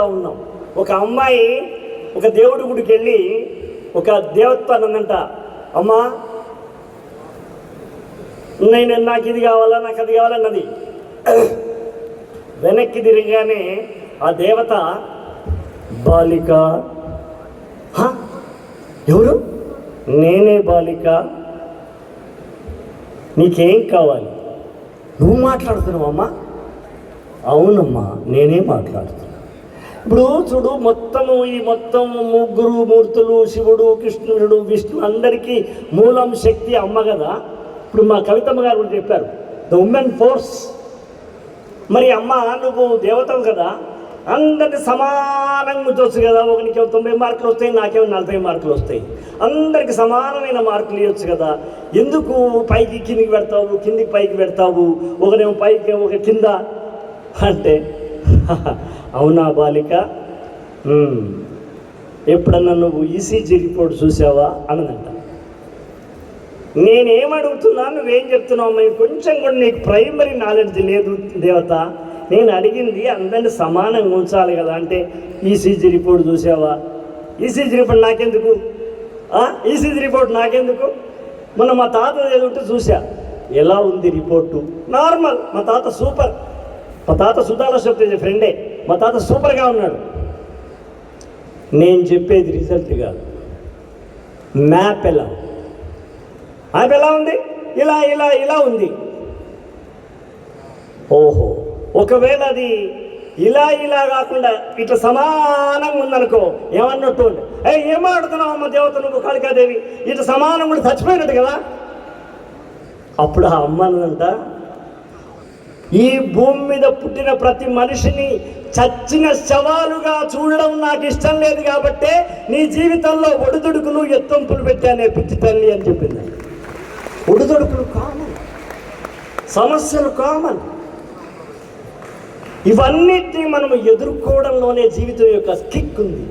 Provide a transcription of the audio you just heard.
ఉన్నాం. ఒక అమ్మాయి ఒక దేవుడి గుడికి వెళ్ళి ఒక దేవత అన్నదంట, అమ్మా నాకు ఇది కావాలా, నాకు అది కావాలన్నది. వెనక్కి తిరిగానే ఆ దేవత, బాలిక, ఎవరు? నేనే బాలిక, నీకేం కావాలి? నువ్వు మాట్లాడుతున్నావు అమ్మా? అవునమ్మా, నేనే మాట్లాడుతున్నా. ఇప్పుడు చూడు, ఈ మొత్తం ముగ్గురు మూర్తులు, శివుడు, కృష్ణుడు, విష్ణు, అందరికీ మూలం శక్తి అమ్మ కదా. ఇప్పుడు మా కవితమ్మ గారు కూడా చెప్పారు, ద ఉమెన్ ఫోర్స్. మరి అమ్మ, నువ్వు దేవతవు కదా, అందరినీ సమానంగా ఉంచవచ్చు కదా. ఒకరికి 90 మార్కులు వస్తాయి, నాకేమో 40 మార్కులు వస్తాయి. అందరికి సమానమైన మార్కులు ఇవ్వచ్చు కదా. ఎందుకు పైకి కిందికి పెడతావు, కిందికి పైకి పెడతావు, ఒకరేమో పైకి ఒక కింద అంటే, అవునా బాలిక, ఎప్పుడన్నా నువ్వు ఈసీజీ రిపోర్ట్ చూసావా అన్నదంట. నేనేమడుగుతున్నా, నువ్వేం చెప్తున్నావు? మేము కొంచెం కూడా నీకు ప్రైమరీ నాలెడ్జ్ లేదు దేవత. నేను అడిగింది అందరినీ సమానంగా ఉంచాలి కదా. అంటే ఈసీజీ రిపోర్ట్ చూసావా? ఈసీజీ రిపోర్ట్ నాకెందుకు? ఈసీజీ రిపోర్ట్ నాకెందుకు? మొన్న మా తాత చదువుంటే చూసా, ఎలా ఉంది రిపోర్టు? నార్మల్. మా తాత సూపర్. మా తాత సుధాలక్ష్మి ఫ్రెండే. మా తాత సూపర్గా ఉన్నాడు. నేను చెప్పేది రిజల్ట్ కాదు, మ్యాప్ ఎలా ఉంది, ఇలా ఇలా ఇలా ఉంది. ఓహో, ఒకవేళ అది ఇలా ఇలా కాకుండా ఇట్లా సమానంగా ఉందనుకో, ఏమన్నట్టు, ఏమాడుతున్నావు అమ్మ దేవత నువ్వు, కాళికాదేవి, ఇట్లా సమానం కూడా చచ్చిపోయినట్టు కదా. అప్పుడు ఆ అమ్మనంట, ఈ భూమి మీద పుట్టిన ప్రతి మనిషిని చచ్చిన శవాలుగా చూడడం నాకు ఇష్టం లేదు కాబట్టే నీ జీవితంలో ఒడిదుడుకులు ఎత్తంపులు పెట్టానే పిచ్చి తల్లి అని చెప్పింది. ఒడిదుడుకులు కామన్, సమస్యలు కామన్. ఇవన్నిటినీ మనం ఎదుర్కోవడంలోనే జీవితం యొక్క కిక్ ఉంది.